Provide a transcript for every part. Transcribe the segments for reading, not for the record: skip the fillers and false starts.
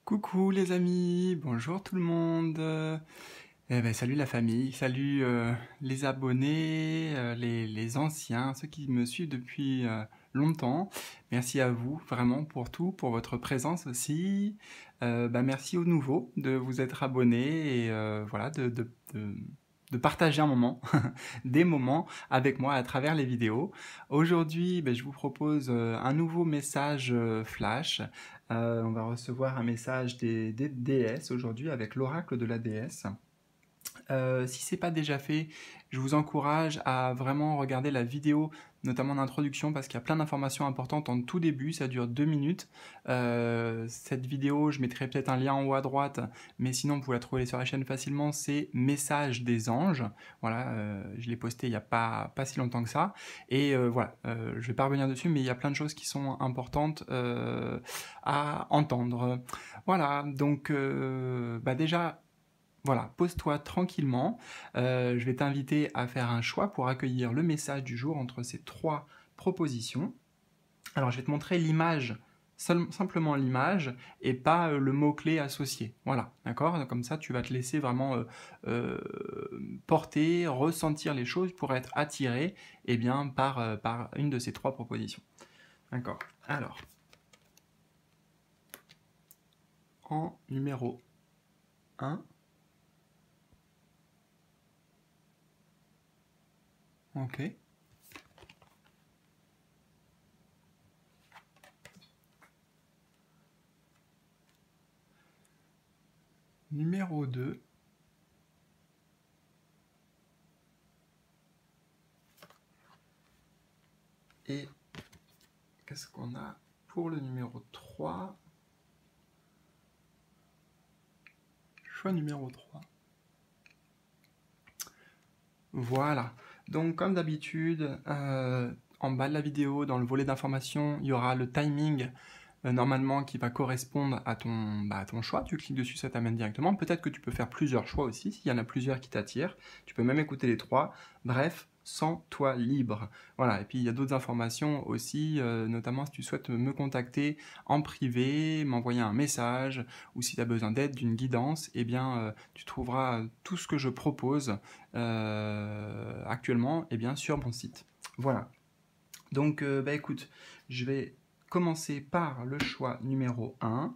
Coucou les amis, bonjour tout le monde. Salut la famille, salut les abonnés, les anciens, ceux qui me suivent depuis longtemps. Merci à vous vraiment pour tout, pour votre présence aussi. Merci aux nouveaux de vous être abonnés et voilà de partager un moment, des moments avec moi à travers les vidéos. Aujourd'hui, je vous propose un nouveau message flash. On va recevoir un message des déesses aujourd'hui avec l'oracle de la déesse. Si c'est pas déjà fait, je vous encourage à vraiment regarder la vidéo, notamment d'introduction, parce qu'il y a plein d'informations importantes en tout début, ça dure 2 minutes. Cette vidéo, je mettrai peut-être un lien en haut à droite, mais sinon vous pouvez la trouver sur la chaîne facilement, c'est Message des anges. Voilà, je l'ai posté il n'y a pas si longtemps que ça. Et voilà, je vais pas revenir dessus, mais il y a plein de choses qui sont importantes à entendre. Voilà, donc déjà, voilà, pose-toi tranquillement. Je vais t'inviter à faire un choix pour accueillir le message du jour entre ces trois propositions. Alors, je vais te montrer l'image, simplement l'image, et pas le mot-clé associé. Voilà, d'accord? Comme ça, tu vas te laisser vraiment porter, ressentir les choses pour être attiré par une de ces trois propositions. D'accord. Alors, en numéro 1, ok. Numéro 2. Et qu'est-ce qu'on a pour le numéro 3? Choix numéro 3. Voilà. Donc comme d'habitude, en bas de la vidéo, dans le volet d'information, il y aura le timing normalement qui va correspondre à ton choix. Tu cliques dessus, ça t'amène directement. Peut-être que tu peux faire plusieurs choix aussi, s'il y en a plusieurs qui t'attirent. Tu peux même écouter les trois. Bref, sens-toi libre. Voilà, et puis il y a d'autres informations aussi, notamment si tu souhaites me contacter en privé, m'envoyer un message, ou si tu as besoin d'aide, d'une guidance, tu trouveras tout ce que je propose actuellement sur mon site. Voilà. Donc, écoute, je vais commencer par le choix numéro 1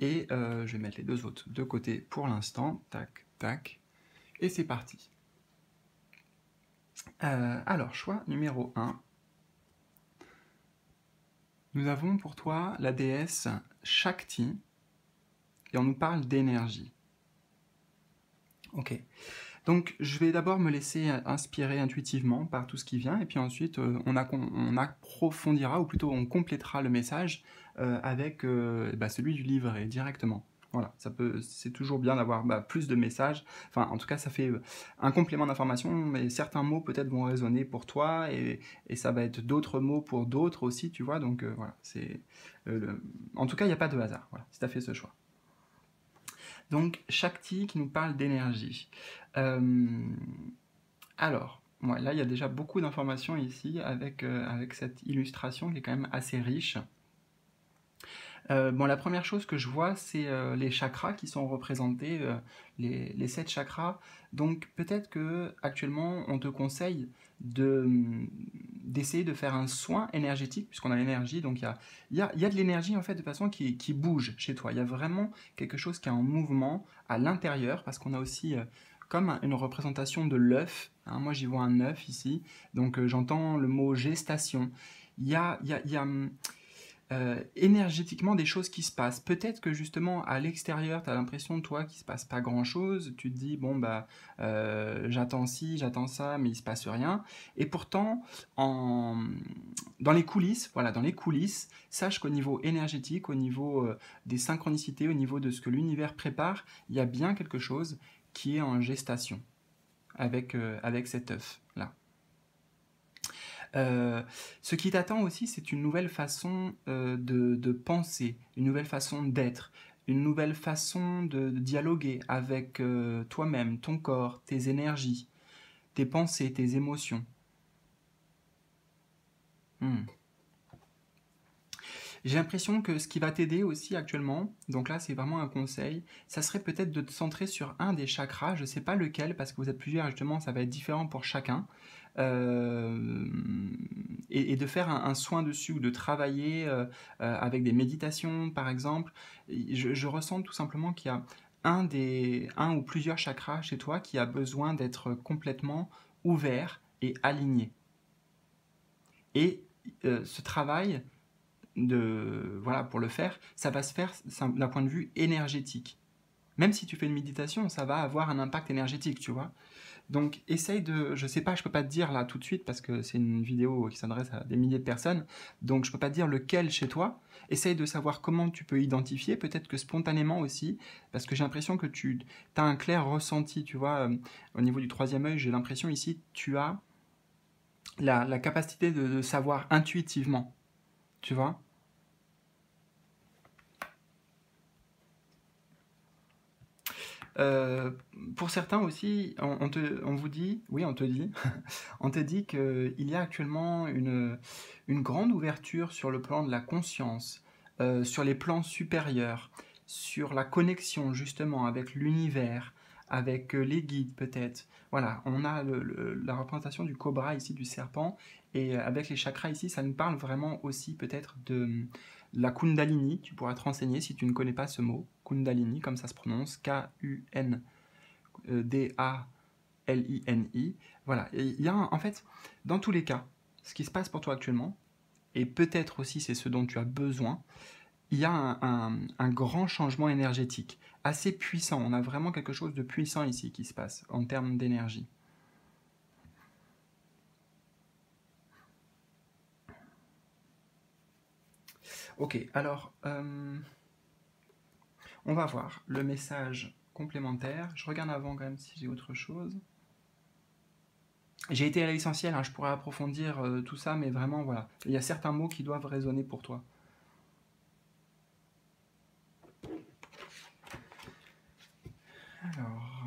et je vais mettre les deux autres de côté pour l'instant. Tac, tac. Et c'est parti. Alors, choix numéro 1. Nous avons pour toi la déesse Shakti et on nous parle d'énergie. Ok. Donc, je vais d'abord me laisser inspirer intuitivement par tout ce qui vient, et puis ensuite, on approfondira, ou plutôt on complétera le message avec celui du livret directement. Voilà, c'est toujours bien d'avoir plus de messages. Enfin, en tout cas, ça fait un complément d'information, mais certains mots peut-être vont résonner pour toi, et ça va être d'autres mots pour d'autres aussi, tu vois. Donc voilà, en tout cas, il n'y a pas de hasard. Voilà, si tu as fait ce choix. Donc, Shakti qui nous parle d'énergie. Alors, là, il y a déjà beaucoup d'informations ici avec cette illustration qui est quand même assez riche. La première chose que je vois, c'est les chakras qui sont représentés, les 7 chakras. Donc, peut-être que actuellement, on te conseille d'essayer de faire un soin énergétique, puisqu'on a l'énergie. Donc, il y a de l'énergie, en fait, de façon qui bouge chez toi. Il y a vraiment quelque chose qui est en mouvement à l'intérieur, parce qu'on a aussi comme une représentation de l'œuf. Hein, moi, j'y vois un œuf ici. Donc, j'entends le mot gestation. Il y a énergétiquement des choses qui se passent. Peut-être que justement à l'extérieur, tu as l'impression de toi qu'il se passe pas grand-chose. Tu te dis, j'attends ci, j'attends ça, mais il se passe rien. Et pourtant, dans les coulisses, sache qu'au niveau énergétique, au niveau des synchronicités, au niveau de ce que l'univers prépare, il y a bien quelque chose qui est en gestation avec cet œuf-là. Ce qui t'attend aussi, c'est une nouvelle façon de penser, une nouvelle façon d'être, une nouvelle façon de dialoguer avec toi-même, ton corps, tes énergies, tes pensées, tes émotions. J'ai l'impression que ce qui va t'aider aussi actuellement, donc là c'est vraiment un conseil, ça serait peut-être de te centrer sur un des chakras, je ne sais pas lequel, parce que vous êtes plusieurs, justement, ça va être différent pour chacun, euh, et de faire un soin dessus, ou de travailler avec des méditations, par exemple. Je ressens tout simplement qu'il y a un ou plusieurs chakras chez toi qui a besoin d'être complètement ouvert et aligné. Et ce travail, voilà, pour le faire, ça va se faire d'un point de vue énergétique. Même si tu fais une méditation, ça va avoir un impact énergétique, tu vois. Donc, essaye de, je sais pas, je peux pas te dire là tout de suite parce que c'est une vidéo qui s'adresse à des milliers de personnes, donc je peux pas te dire lequel chez toi. Essaye de savoir comment tu peux identifier, peut-être que spontanément aussi, parce que j'ai l'impression que tu as un clair ressenti, tu vois, au niveau du troisième œil, j'ai l'impression ici, tu as la capacité de savoir intuitivement, tu vois. Euh, pour certains aussi, on vous dit, oui, on te dit, on te dit qu'il y a actuellement une grande ouverture sur le plan de la conscience, sur les plans supérieurs, sur la connexion justement avec l'univers, avec les guides peut-être. Voilà, on a la représentation du cobra ici, du serpent, et avec les chakras ici, ça nous parle vraiment aussi peut-être de la Kundalini. Tu pourras te renseigner si tu ne connais pas ce mot, Kundalini, comme ça se prononce, Kundalini. Voilà, et il y a en fait, dans tous les cas, ce qui se passe pour toi actuellement, et peut-être aussi c'est ce dont tu as besoin, il y a un grand changement énergétique, assez puissant. On a vraiment quelque chose de puissant ici qui se passe en termes d'énergie. Ok, alors, on va voir le message complémentaire. Je regarde avant quand même si j'ai autre chose. J'ai été à l'essentiel, hein, je pourrais approfondir tout ça, mais vraiment, voilà. Il y a certains mots qui doivent résonner pour toi. Alors,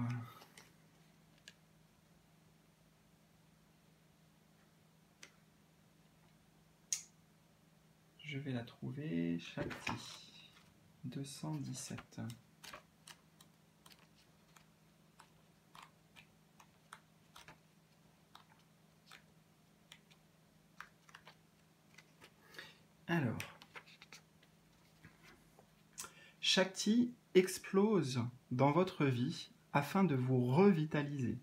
je vais la trouver. Shakti 217. Alors, Shakti explose dans votre vie afin de vous revitaliser.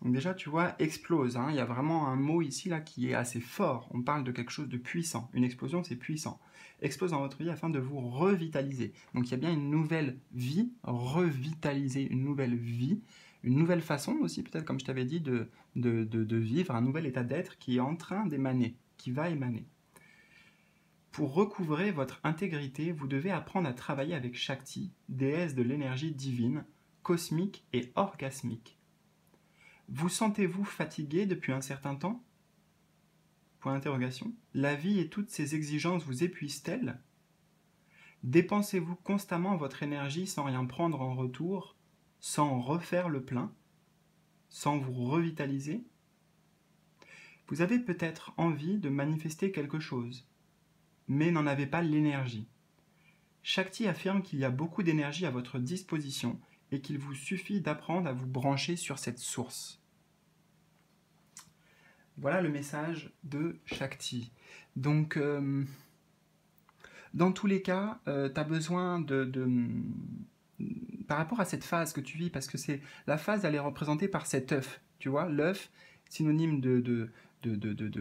Donc déjà, tu vois, explose, hein, il y a vraiment un mot ici là qui est assez fort. On parle de quelque chose de puissant. Une explosion, c'est puissant. Explose dans votre vie afin de vous revitaliser. Donc il y a bien une nouvelle vie, revitaliser une nouvelle vie, une nouvelle façon aussi, peut-être comme je t'avais dit, de vivre, un nouvel état d'être qui est en train d'émaner, qui va émaner. Pour recouvrer votre intégrité, vous devez apprendre à travailler avec Shakti, déesse de l'énergie divine, cosmique et orgasmique. Vous sentez-vous fatigué depuis un certain temps? Point d'interrogation. La vie et toutes ses exigences vous épuisent-elles? Dépensez-vous constamment votre énergie sans rien prendre en retour, sans refaire le plein, sans vous revitaliser? Vous avez peut-être envie de manifester quelque chose, mais n'en avez pas l'énergie. Shakti affirme qu'il y a beaucoup d'énergie à votre disposition et qu'il vous suffit d'apprendre à vous brancher sur cette source. Voilà le message de Shakti. Donc, dans tous les cas, tu as besoin par rapport à cette phase que tu vis, parce que c'est la phase, elle est représentée par cet œuf. Tu vois, l'œuf, synonyme de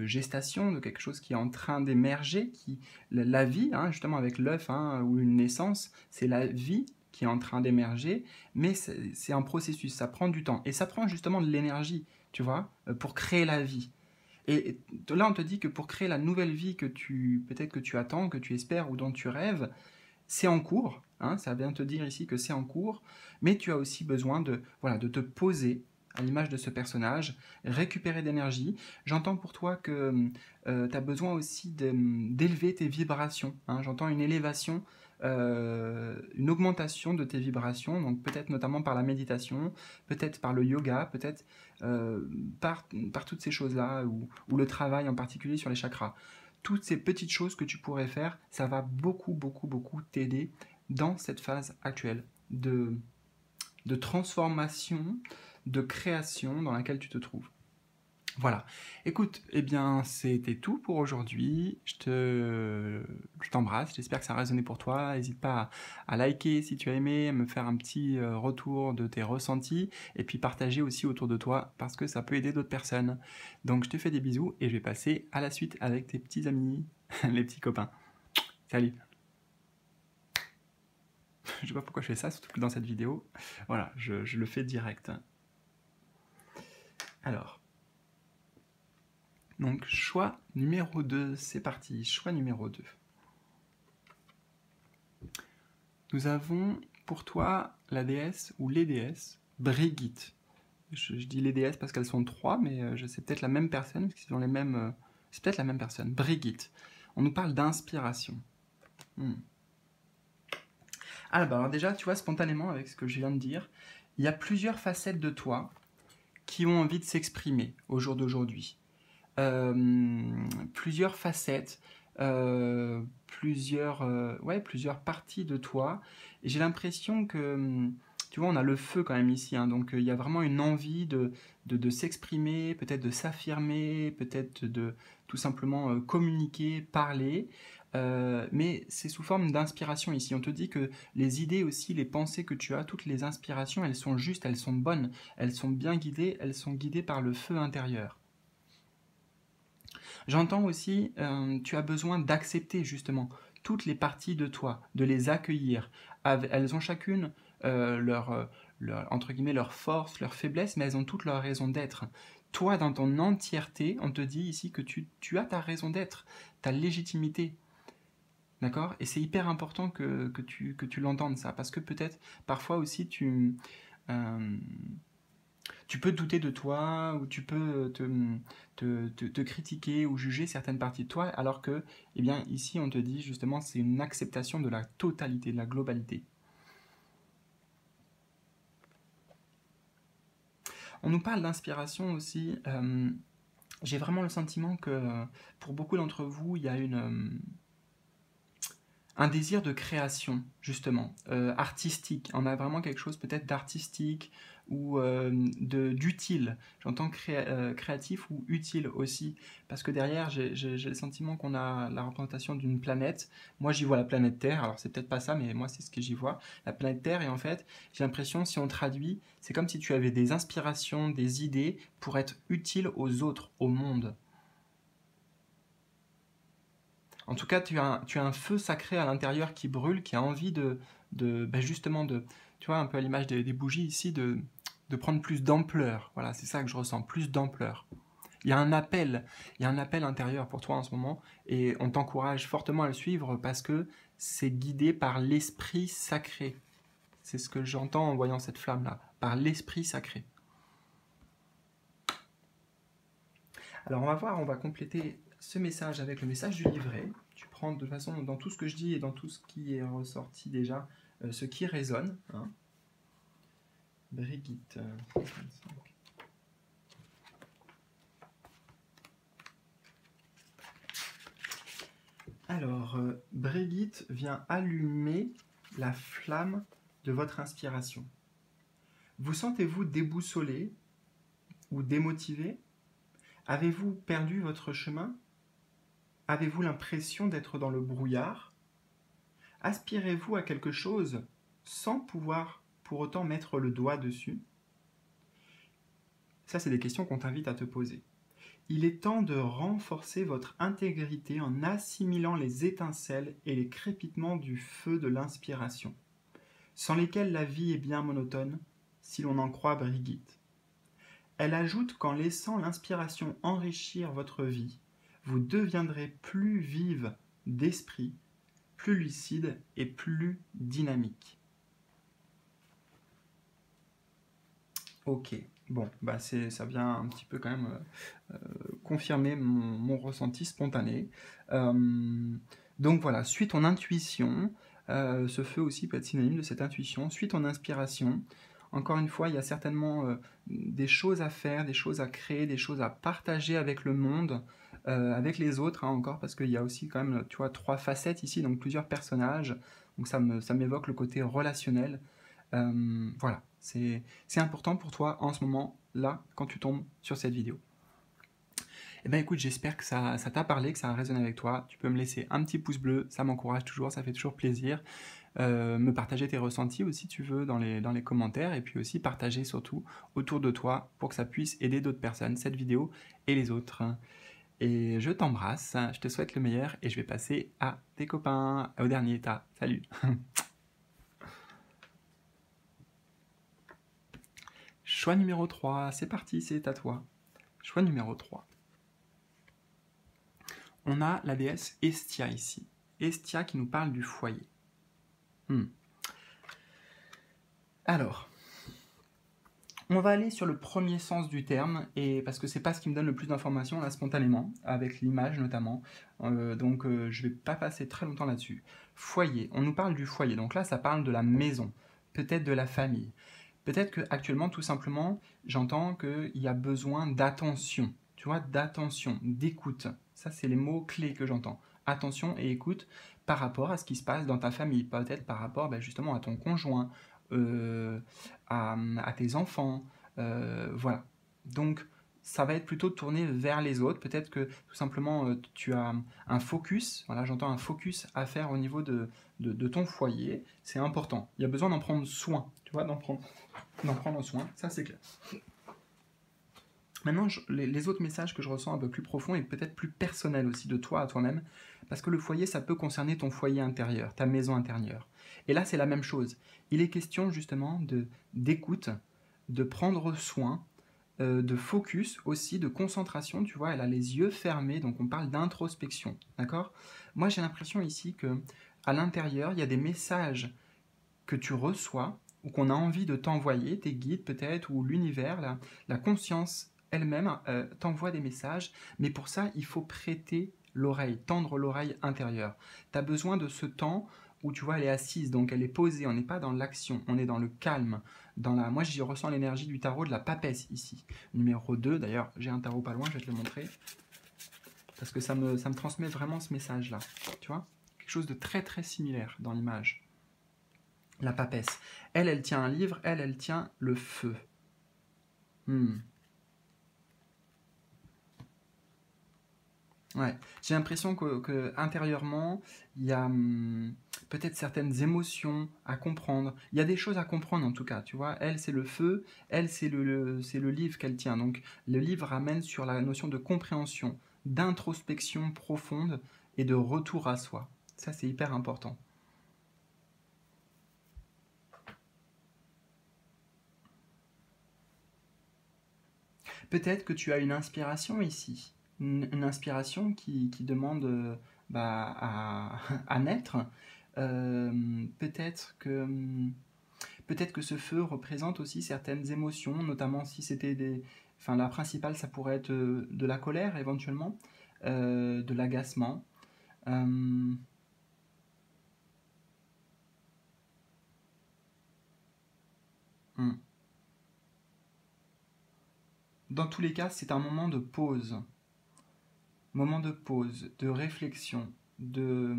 gestation, de quelque chose qui est en train d'émerger, la vie, hein, justement avec l'œuf, hein, ou une naissance, c'est la vie qui est en train d'émerger, mais c'est un processus, ça prend du temps. Et ça prend justement de l'énergie, tu vois, pour créer la vie. Et là, on te dit que pour créer la nouvelle vie que peut-être que tu attends, que tu espères ou dont tu rêves, c'est en cours. Hein, ça vient te dire ici que c'est en cours, mais tu as aussi besoin voilà, de te poser à l'image de ce personnage, récupérer d'énergie. J'entends pour toi que tu as besoin aussi d'élever tes vibrations. Hein, j'entends une élévation, une augmentation de tes vibrations, donc peut-être notamment par la méditation, peut-être par le yoga, peut-être par toutes ces choses-là, ou le travail en particulier sur les chakras. toutes ces petites choses que tu pourrais faire, ça va beaucoup, beaucoup, beaucoup t'aider dans cette phase actuelle de transformation, de création dans laquelle tu te trouves. Voilà. Écoute, eh bien, c'était tout pour aujourd'hui. Je t'embrasse. J'espère que ça a résonné pour toi. N'hésite pas à liker si tu as aimé, à me faire un petit retour de tes ressentis et puis partager aussi autour de toi parce que ça peut aider d'autres personnes. Donc, je te fais des bisous et je vais passer à la suite avec tes petits amis, les petits copains. Salut. Je sais pas pourquoi je fais ça, surtout que dans cette vidéo, voilà, je le fais direct. Alors. Donc, choix numéro 2, c'est parti. Choix numéro 2. Nous avons pour toi la déesse ou les déesses Brigitte. Je dis les déesses parce qu'elles sont 3, mais c'est peut-être la même personne, parce qu'ils ont les mêmes... c'est peut-être la même personne. Brigitte. On nous parle d'inspiration. Alors déjà, tu vois, spontanément, avec ce que je viens de dire, il y a plusieurs facettes de toi qui ont envie de s'exprimer au jour d'aujourd'hui. Plusieurs facettes, plusieurs parties de toi. Et j'ai l'impression que, tu vois, on a le feu quand même ici, hein, donc il y a vraiment une envie de s'exprimer, peut-être de s'affirmer, peut-être de tout simplement communiquer, parler. Mais c'est sous forme d'inspiration ici. On te dit que les idées aussi, les pensées que tu as, toutes les inspirations, elles sont justes, elles sont bonnes, elles sont bien guidées, elles sont guidées par le feu intérieur. J'entends aussi, tu as besoin d'accepter justement toutes les parties de toi, de les accueillir. Elles ont chacune entre guillemets, leur force, leur faiblesse, mais elles ont toutes leur raison d'être. Toi, dans ton entièreté, on te dit ici que tu as ta raison d'être, ta légitimité. D'accord? Et c'est hyper important que tu l'entendes ça, parce que peut-être parfois aussi tu peux douter de toi, ou tu peux te critiquer ou juger certaines parties de toi, alors que, eh bien, ici, on te dit justement, c'est une acceptation de la totalité, de la globalité. On nous parle d'inspiration aussi. J'ai vraiment le sentiment que, pour beaucoup d'entre vous, il y a un désir de création, justement, artistique. On a vraiment quelque chose peut-être d'artistique ou d'utile. J'entends créatif ou utile aussi, parce que derrière, j'ai le sentiment qu'on a la représentation d'une planète. Moi, j'y vois la planète Terre, alors c'est peut-être pas ça, mais moi, c'est ce que j'y vois. La planète Terre, et en fait, j'ai l'impression, si on traduit, c'est comme si tu avais des inspirations, des idées pour être utile aux autres, au monde. En tout cas, tu as un feu sacré à l'intérieur qui brûle, qui a envie justement tu vois, un peu à l'image des bougies ici, de prendre plus d'ampleur. Voilà, c'est ça que je ressens, plus d'ampleur. Il y a un appel intérieur pour toi en ce moment, et on t'encourage fortement à le suivre parce que c'est guidé par l'esprit sacré. C'est ce que j'entends en voyant cette flamme-là, par l'esprit sacré. Alors on va voir, on va compléter ce message avec le message du livret. Tu prends de toute façon dans tout ce que je dis et dans tout ce qui est ressorti déjà, ce qui résonne. Hein. Brigitte. 55. Alors, Brigitte vient allumer la flamme de votre inspiration. Vous sentez-vous déboussolé ou démotivé? Avez-vous perdu votre chemin? Avez-vous l'impression d'être dans le brouillard? Aspirez-vous à quelque chose sans pouvoir pour autant mettre le doigt dessus? Ça, c'est des questions qu'on t'invite à te poser. Il est temps de renforcer votre intégrité en assimilant les étincelles et les crépitements du feu de l'inspiration, sans lesquels la vie est bien monotone, si l'on en croit Brigitte. Elle ajoute qu'en laissant l'inspiration enrichir votre vie, vous deviendrez plus vive d'esprit, plus lucide et plus dynamique. Ok, bon, ça vient un petit peu quand même confirmer mon ressenti spontané. Donc voilà, suis ton intuition. Ce feu aussi peut être synonyme de cette intuition. Suis ton inspiration. Encore une fois, il y a certainement des choses à faire, des choses à créer, des choses à partager avec le monde, avec les autres, hein, encore, parce qu'il y a aussi quand même, tu vois, 3 facettes ici, donc plusieurs personnages. Donc ça m'évoque le côté relationnel. Voilà, c'est important pour toi en ce moment, là, quand tu tombes sur cette vidéo. Eh ben écoute, j'espère que ça t'a parlé, que ça a résonné avec toi. Tu peux me laisser un petit pouce bleu, ça m'encourage toujours, ça fait toujours plaisir. Me partager tes ressentis aussi, si tu veux, dans les commentaires, et puis aussi partager surtout autour de toi pour que ça puisse aider d'autres personnes, cette vidéo et les autres. Et je t'embrasse, je te souhaite le meilleur, et je vais passer à tes copains, au dernier état. Salut. Choix numéro 3, c'est parti, c'est à toi. Choix numéro 3. On a la déesse Hestia ici. Hestia qui nous parle du foyer. Alors, on va aller sur le premier sens du terme, et parce que c'est pas ce qui me donne le plus d'informations là spontanément, avec l'image notamment, donc je vais pas passer très longtemps là-dessus. Foyer, on nous parle du foyer, donc là ça parle de la maison, peut-être de la famille. Peut-être qu'actuellement, tout simplement, j'entends qu'il y a besoin d'attention, tu vois, d'attention, d'écoute. Ça, c'est les mots clés que j'entends. Attention et écoute par rapport à ce qui se passe dans ta famille, peut-être par rapport justement à ton conjoint, à tes enfants, voilà. Donc, ça va être plutôt tourné vers les autres. Peut-être que tout simplement, tu as un focus, voilà, j'entends un focus à faire au niveau de ton foyer. C'est important. Il y a besoin d'en prendre soin, tu vois, d'en prendre soin, ça c'est clair. Maintenant, les autres messages que je ressens un peu plus profonds et peut-être plus personnels aussi de toi à toi-même, parce que le foyer, ça peut concerner ton foyer intérieur, ta maison intérieure. Et là, c'est la même chose. Il est question justement d'écoute, de prendre soin, de focus aussi, de concentration, tu vois, elle a les yeux fermés, donc on parle d'introspection, d'accord? Moi, j'ai l'impression ici que à l'intérieur, il y a des messages que tu reçois ou qu'on a envie de t'envoyer, tes guides peut-être, ou l'univers, la conscience elle-même t'envoie des messages, mais pour ça, il faut prêter l'oreille, tendre l'oreille intérieure. Tu as besoin de ce temps où tu vois, elle est assise, donc elle est posée, on n'est pas dans l'action, on est dans le calme. Moi, j'y ressens l'énergie du tarot de la papesse ici. Numéro 2, d'ailleurs, j'ai un tarot pas loin, je vais te le montrer, parce que ça me transmet vraiment ce message-là, tu vois, quelque chose de très très similaire dans l'image. La papesse. Elle tient un livre, elle tient le feu. Ouais, j'ai l'impression que intérieurement, il y a peut-être certaines émotions à comprendre. Il y a des choses à comprendre en tout cas, tu vois. Elle, c'est le feu, elle, c'est le livre qu'elle tient. Donc, le livre ramène sur la notion de compréhension, d'introspection profonde et de retour à soi. Ça, c'est hyper important. Peut-être que tu as une inspiration ici, une inspiration qui demande à naître. Peut-être que ce feu représente aussi certaines émotions, notamment si c'était des... Enfin, la principale, ça pourrait être de la colère éventuellement, de l'agacement. Dans tous les cas, c'est un moment de pause, de réflexion, de...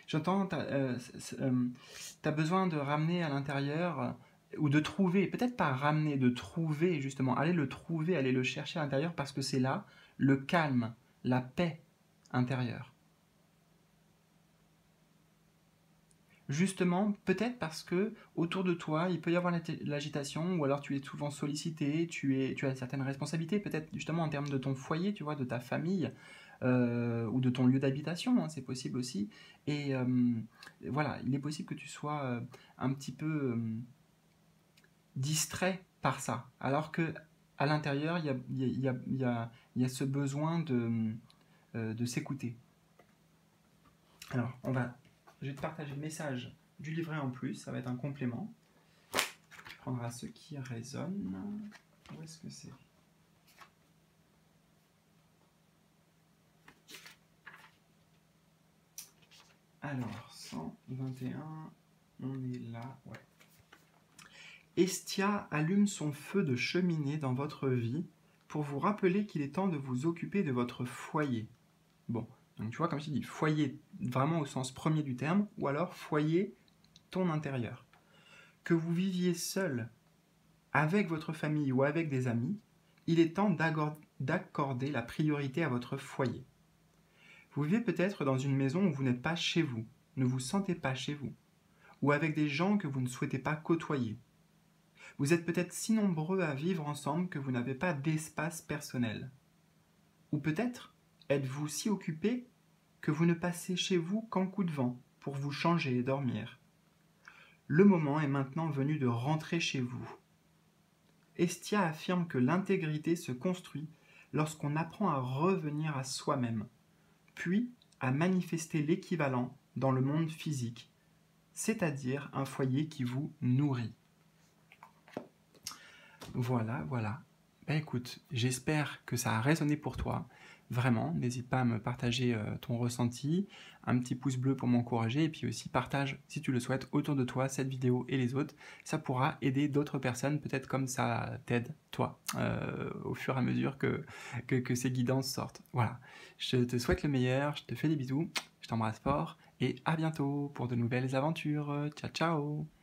J'entends, tu as besoin de ramener à l'intérieur, ou de trouver, peut-être pas ramener, de trouver justement, aller le trouver, aller le chercher à l'intérieur, parce que c'est là le calme, la paix intérieure. Justement, peut-être parce que autour de toi, il peut y avoir l'agitation, ou alors tu es souvent sollicité, tu as certaines responsabilités, peut-être justement en termes de ton foyer, tu vois, de ta famille, ou de ton lieu d'habitation, hein, c'est possible aussi. Et voilà, il est possible que tu sois un petit peu distrait par ça, alors que à l'intérieur, il y a ce besoin de s'écouter. Alors, je vais te partager le message du livret en plus, ça va être un complément. Tu prendras ce qui résonne. Où est-ce que c'est ? Alors, 121, on est là, ouais. Estia allume son feu de cheminée dans votre vie pour vous rappeler qu'il est temps de vous occuper de votre foyer. Bon, donc tu vois, comme je dis, foyer vraiment au sens premier du terme, ou alors foyer, ton intérieur. Que vous viviez seul, avec votre famille ou avec des amis, il est temps d'accorder la priorité à votre foyer. Vous vivez peut-être dans une maison où vous n'êtes pas chez vous, ne vous sentez pas chez vous, ou avec des gens que vous ne souhaitez pas côtoyer. Vous êtes peut-être si nombreux à vivre ensemble que vous n'avez pas d'espace personnel. Ou peut-être êtes-vous si occupé que vous ne passez chez vous qu'en coup de vent pour vous changer et dormir. Le moment est maintenant venu de rentrer chez vous. Estia affirme que l'intégrité se construit lorsqu'on apprend à revenir à soi-même, puis à manifester l'équivalent dans le monde physique, c'est-à-dire un foyer qui vous nourrit. Voilà, voilà. Ben écoute, j'espère que ça a résonné pour toi. Vraiment, n'hésite pas à me partager ton ressenti, un petit pouce bleu pour m'encourager, et puis aussi partage, si tu le souhaites, autour de toi cette vidéo et les autres. Ça pourra aider d'autres personnes, peut-être comme ça t'aide, toi, au fur et à mesure que ces guidances sortent. Voilà, je te souhaite le meilleur, je te fais des bisous, je t'embrasse fort, et à bientôt pour de nouvelles aventures. Ciao, ciao!